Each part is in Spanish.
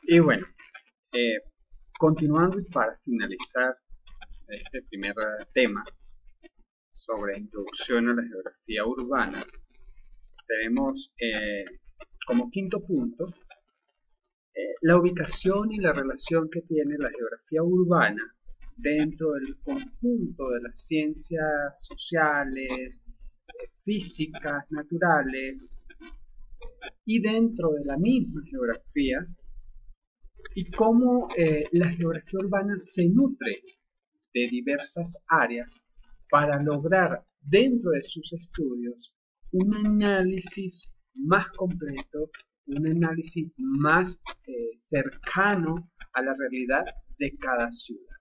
Y bueno, eh, continuando y para finalizar este primer tema sobre introducción a la geografía urbana, tenemos como quinto punto la ubicación y la relación que tiene la geografía urbana dentro del conjunto de las ciencias sociales, físicas, naturales y dentro de la misma geografía y cómo la geografía urbana se nutre de diversas áreas para lograr dentro de sus estudios un análisis más completo, un análisis más cercano a la realidad de cada ciudad.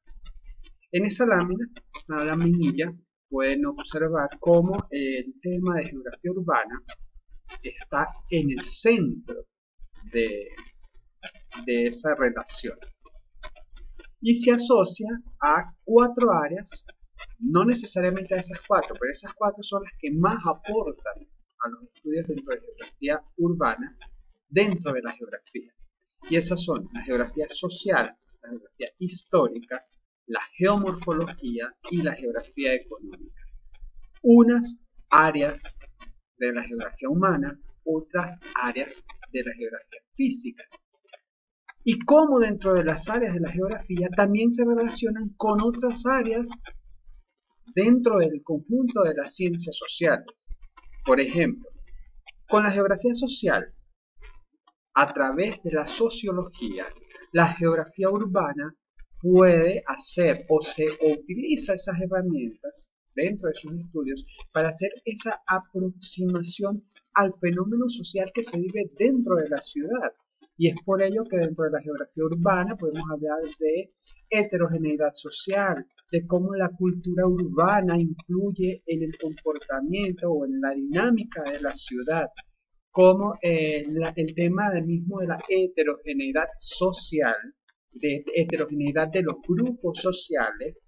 En esa laminilla, pueden observar cómo el tema de geografía urbana está en el centro de, de esa relación y se asocia a cuatro áreas, no necesariamente a esas cuatro, pero esas cuatro son las que más aportan a los estudios dentro de geografía urbana dentro de la geografía. Y esas son la geografía social, la geografía histórica, la geomorfología y la geografía económica. Unas áreas de la geografía humana, otras áreas de la geografía física. Y cómo dentro de las áreas de la geografía también se relacionan con otras áreas dentro del conjunto de las ciencias sociales. Por ejemplo, con la geografía social, a través de la sociología, la geografía urbana puede hacer o utiliza esas herramientas dentro de sus estudios para hacer esa aproximación al fenómeno social que se vive dentro de la ciudad. Y es por ello que dentro de la geografía urbana podemos hablar de heterogeneidad social, de cómo la cultura urbana influye en el comportamiento o en la dinámica de la ciudad, como el tema del mismo de la heterogeneidad social, de heterogeneidad de los grupos sociales,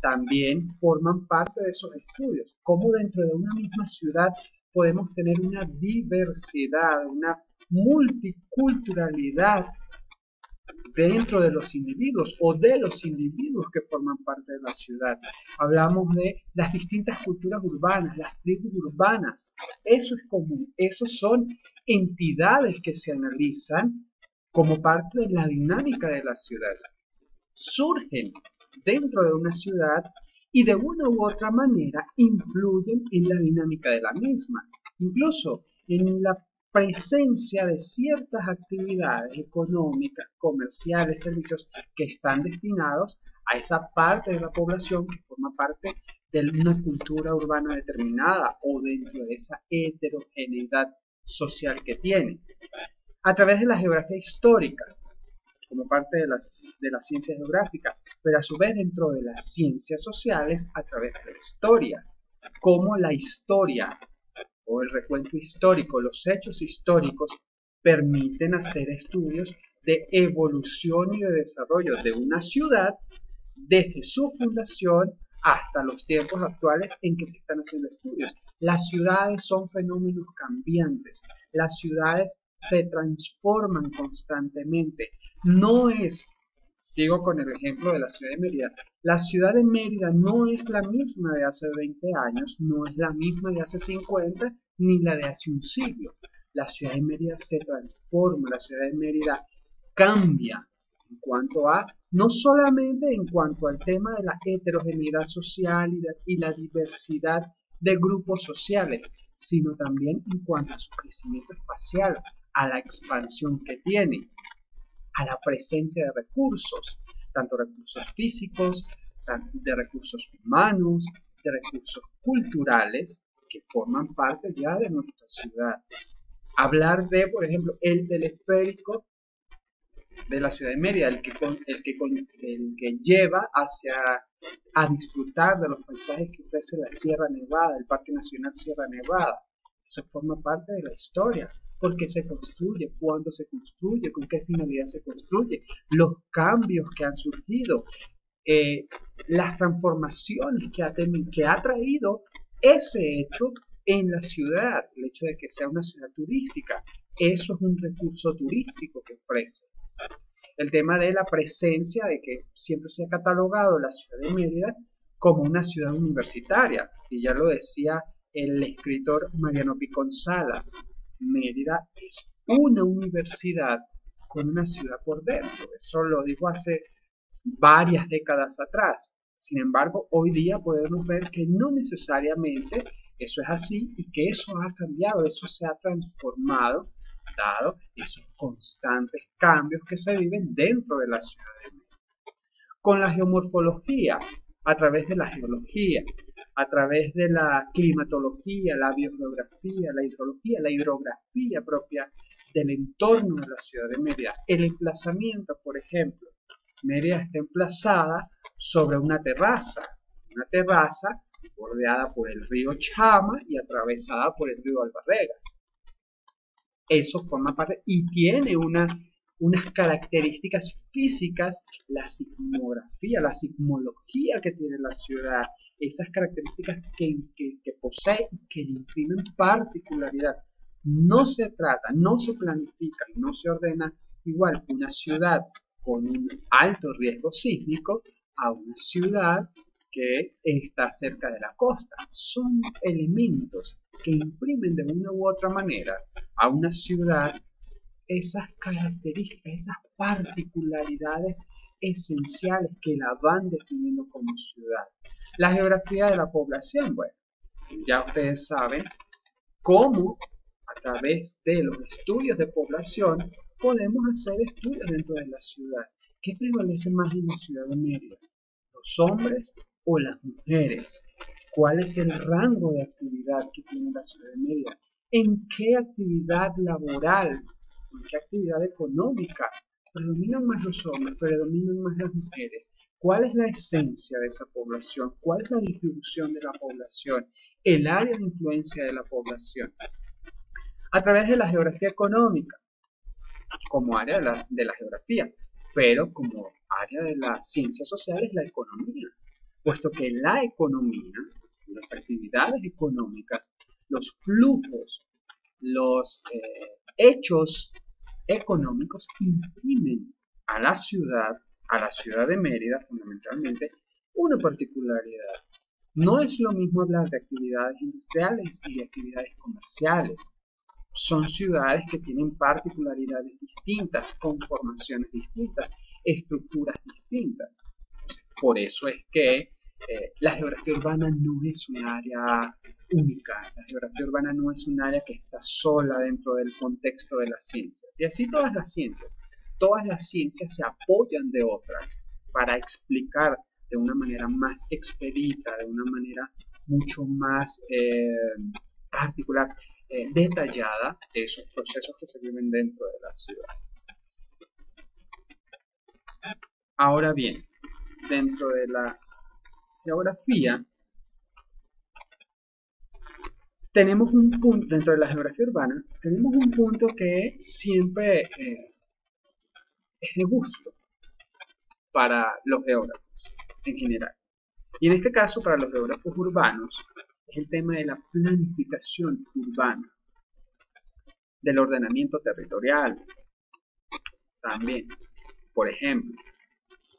también forman parte de esos estudios. Cómo dentro de una misma ciudad podemos tener una diversidad, una multiculturalidad dentro de los individuos o de los individuos que forman parte de la ciudad. Hablamos de las distintas culturas urbanas, las tribus urbanas. Eso es común. Esos son entidades que se analizan como parte de la dinámica de la ciudad. Surgen dentro de una ciudad y de una u otra manera influyen en la dinámica de la misma. Incluso en la presencia de ciertas actividades económicas, comerciales, servicios que están destinados a esa parte de la población que forma parte de una cultura urbana determinada o dentro de esa heterogeneidad social que tiene. A través de la geografía histórica, como parte de la ciencia geográfica, pero a su vez dentro de las ciencias sociales a través de la historia, como la historia o el recuento histórico, los hechos históricos permiten hacer estudios de evolución y de desarrollo de una ciudad desde su fundación hasta los tiempos actuales en que se están haciendo estudios. Las ciudades son fenómenos cambiantes, las ciudades se transforman constantemente. No es, sigo con el ejemplo de la ciudad de Mérida, la ciudad de Mérida no es la misma de hace 20 años, no es la misma de hace 50, ni la de hace un siglo. La ciudad de Mérida se transforma, la ciudad de Mérida cambia en cuanto a, no solamente en cuanto al tema de la heterogeneidad social y la diversidad de grupos sociales, sino también en cuanto a su crecimiento espacial, a la expansión que tiene, a la presencia de recursos, tanto recursos físicos, de recursos humanos, de recursos culturales, que forman parte ya de nuestra ciudad. Hablar de, por ejemplo, el teleférico de la ciudad de Mérida, el que lleva a disfrutar de los paisajes que ofrece la Sierra Nevada, el Parque Nacional Sierra Nevada. Eso forma parte de la historia. ¿Por qué se construye? ¿Cuándo se construye? ¿Con qué finalidad se construye? Los cambios que han surgido, las transformaciones que ha traído ese hecho en la ciudad, el hecho de que sea una ciudad turística. Eso es un recurso turístico que ofrece. El tema de la presencia, de que siempre se ha catalogado la ciudad de Mérida como una ciudad universitaria, y ya lo decía el escritor Mariano Picón Salas, Mérida es una universidad con una ciudad por dentro. Eso lo dijo hace varias décadas atrás. Sin embargo, hoy día podemos ver que no necesariamente eso es así y que eso ha cambiado, eso se ha transformado, dado esos constantes cambios que se viven dentro de la ciudad de Mérida. Con la geomorfología, a través de la geología, a través de la climatología, la biogeografía, la hidrografía propia del entorno de la ciudad de Mérida, el emplazamiento, por ejemplo. Mérida está emplazada sobre una terraza bordeada por el río Chama y atravesada por el río Albarregas. Eso forma parte y tiene unas características físicas, la sismografía, la sismología que tiene la ciudad, esas características que posee y que le imprimen particularidad. No se trata, no se planifica, no se ordena igual una ciudad con un alto riesgo sísmico a una ciudad que está cerca de la costa. Son elementos que imprimen de una u otra manera a una ciudad esas características, esas particularidades esenciales que la van definiendo como ciudad. La geografía de la población, bueno, ya ustedes saben cómo a través de los estudios de población podemos hacer estudios dentro de la ciudad. ¿Qué prevalece más en la ciudad de Mérida? ¿Los hombres o las mujeres? ¿Cuál es el rango de actividad que tiene la ciudad de Mérida? ¿En qué actividad laboral, en qué actividad económica predominan más los hombres, predominan más las mujeres? ¿Cuál es la esencia de esa población? ¿Cuál es la distribución de la población? El área de influencia de la población. A través de la geografía económica, como área de la geografía, pero como área de las ciencias sociales, la economía, puesto que la economía, las actividades económicas, los flujos, los hechos económicos imprimen a la ciudad de Mérida fundamentalmente, una particularidad. No es lo mismo hablar de actividades industriales y de actividades comerciales. Son ciudades que tienen particularidades distintas, conformaciones distintas, estructuras distintas. Por eso es que la geografía urbana no es un área única, la geografía urbana no es un área que está sola dentro del contexto de las ciencias. Y así todas las ciencias se apoyan de otras para explicar de una manera más expedita, de una manera mucho más particular, detallada, esos procesos que se viven dentro de la ciudad. Ahora bien, dentro de la geografía, tenemos un punto, dentro de la geografía urbana, tenemos un punto que siempre es de gusto para los geógrafos en general. Y en este caso, para los geógrafos urbanos, es el tema de la planificación urbana, del ordenamiento territorial, también, por ejemplo.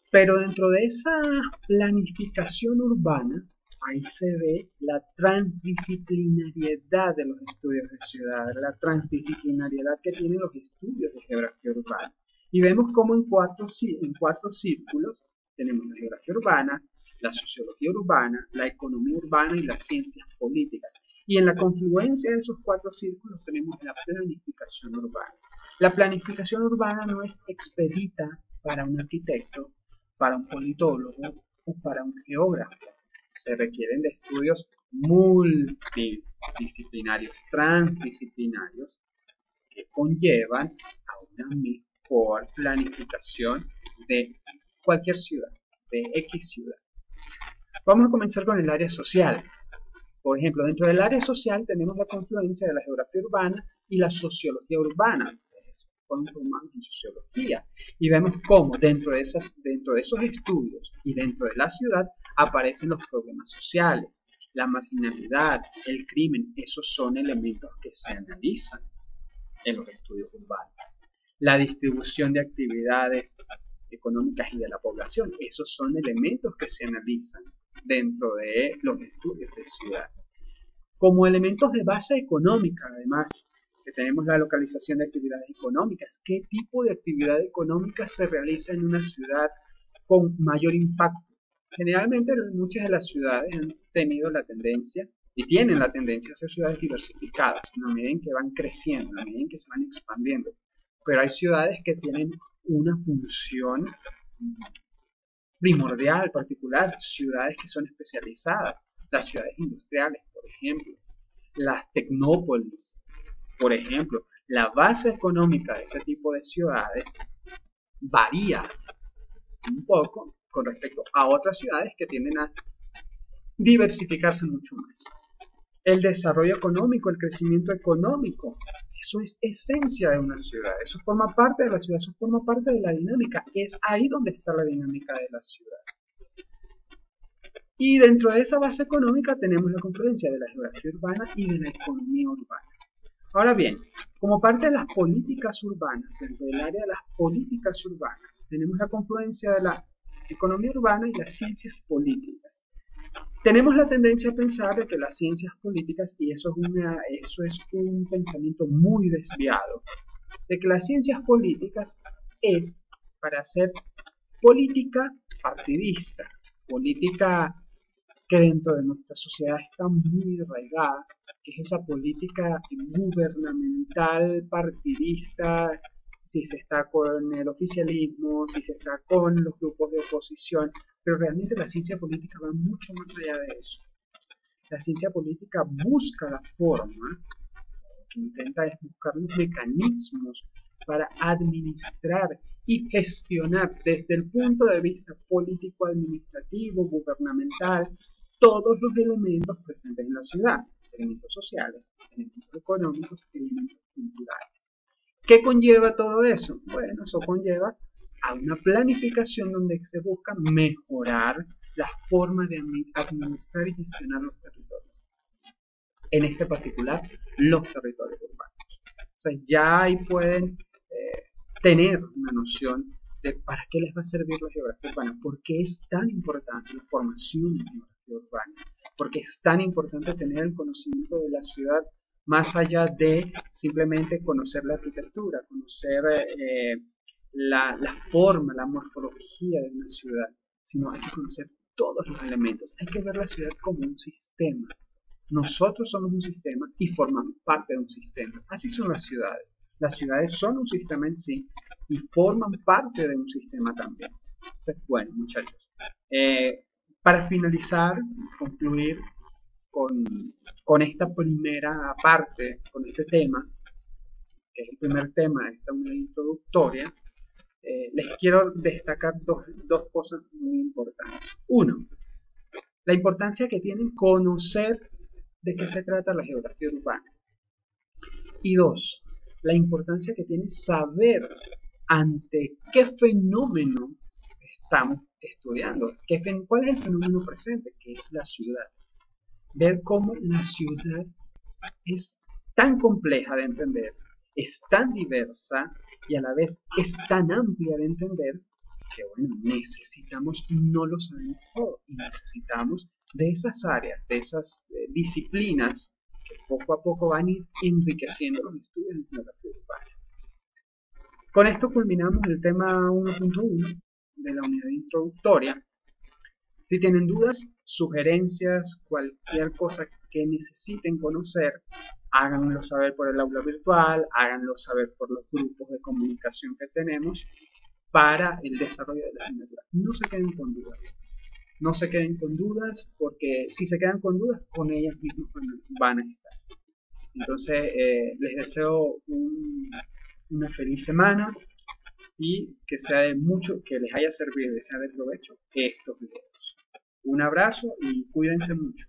Pero dentro de esa planificación urbana, ahí se ve la transdisciplinariedad de los estudios de ciudad, la transdisciplinariedad que tienen los estudios de geografía urbana. Y vemos cómo en cuatro círculos tenemos la geografía urbana, la sociología urbana, la economía urbana y las ciencias políticas. Y en la confluencia de esos cuatro círculos tenemos la planificación urbana. La planificación urbana no es expedita para un arquitecto, para un politólogo o para un geógrafo. Se requieren de estudios multidisciplinarios, transdisciplinarios, que conllevan a una mejor planificación de cualquier ciudad, de X ciudad. Vamos a comenzar con el área social. Por ejemplo, dentro del área social tenemos la confluencia de la geografía urbana y la sociología urbana. Fueron formados en sociología. Y vemos cómo dentro de esos estudios y dentro de la ciudad aparecen los problemas sociales, la marginalidad, el crimen. Esos son elementos que se analizan en los estudios urbanos. la distribución de actividades económicas y de la población. Esos son elementos que se analizan dentro de los estudios de ciudad. Como elementos de base económica, además, que tenemos la localización de actividades económicas. ¿Qué tipo de actividad económica se realiza en una ciudad con mayor impacto? Generalmente muchas de las ciudades han tenido la tendencia y tienen la tendencia a ser ciudades diversificadas, en la medida en que van creciendo, en la medida en que se van expandiendo. Pero hay ciudades que tienen una función primordial, particular, ciudades que son especializadas, las ciudades industriales, por ejemplo, las tecnópolis, por ejemplo. La base económica de ese tipo de ciudades varía un poco con respecto a otras ciudades que tienden a diversificarse mucho más. El desarrollo económico, el crecimiento económico, eso es esencia de una ciudad, eso forma parte de la ciudad, eso forma parte de la dinámica, es ahí donde está la dinámica de la ciudad. Y dentro de esa base económica tenemos la confluencia de la geografía urbana y de la economía urbana. Ahora bien, como parte de las políticas urbanas, dentro del área de las políticas urbanas, tenemos la confluencia de la economía urbana y las ciencias políticas. Tenemos la tendencia a pensar de que las ciencias políticas, y eso es un pensamiento muy desviado, de que las ciencias políticas es para hacer política partidista, política que dentro de nuestra sociedad está muy arraigada, que es esa política gubernamental partidista, si se está con el oficialismo, si se está con los grupos de oposición, pero realmente la ciencia política va mucho más allá de eso. La ciencia política busca la forma, lo que intenta es buscar los mecanismos para administrar y gestionar desde el punto de vista político-administrativo, gubernamental, todos los elementos presentes en la ciudad, elementos sociales, elementos económicos, elementos culturales. ¿Qué conlleva todo eso? Bueno, eso conlleva a una planificación donde se busca mejorar la forma de administrar y gestionar los territorios. En este particular, los territorios urbanos. O sea, ya ahí pueden tener una noción de para qué les va a servir la geografía urbana, por qué es tan importante la formación de geografía urbana, por qué es tan importante tener el conocimiento de la ciudad más allá de simplemente conocer la arquitectura, conocer la forma, la morfología de una ciudad, sino hay que conocer todos los elementos, hay que ver la ciudad como un sistema. Nosotros somos un sistema y formamos parte de un sistema, así son las ciudades. Las ciudades son un sistema en sí y forman parte de un sistema también. Entonces, bueno, muchachos, para finalizar, concluir con esta primera parte, con este tema, que es el primer tema de esta unidad introductoria, les quiero destacar dos cosas muy importantes. Uno, la importancia que tiene conocer de qué se trata la geografía urbana. Y dos, la importancia que tiene saber ante qué fenómeno estamos estudiando, cuál es el fenómeno presente, que es la ciudad. Ver cómo la ciudad es tan compleja de entender, es tan diversa y a la vez es tan amplia de entender que, bueno, necesitamos, no lo sabemos todo, y necesitamos de esas áreas, de esas disciplinas que poco a poco van a ir enriqueciendo los estudios en geografía urbana. Con esto culminamos el tema 1.1 de la unidad introductoria. Si tienen dudas, sugerencias, cualquier cosa que necesiten conocer, háganlo saber por el aula virtual, háganlo saber por los grupos de comunicación que tenemos para el desarrollo de la asignatura. No se queden con dudas. No se queden con dudas, porque si se quedan con dudas, con ellas mismas van a estar. Entonces, les deseo una feliz semana y que sea de mucho, que les haya servido y sea de provecho estos videos. Un abrazo y cuídense mucho.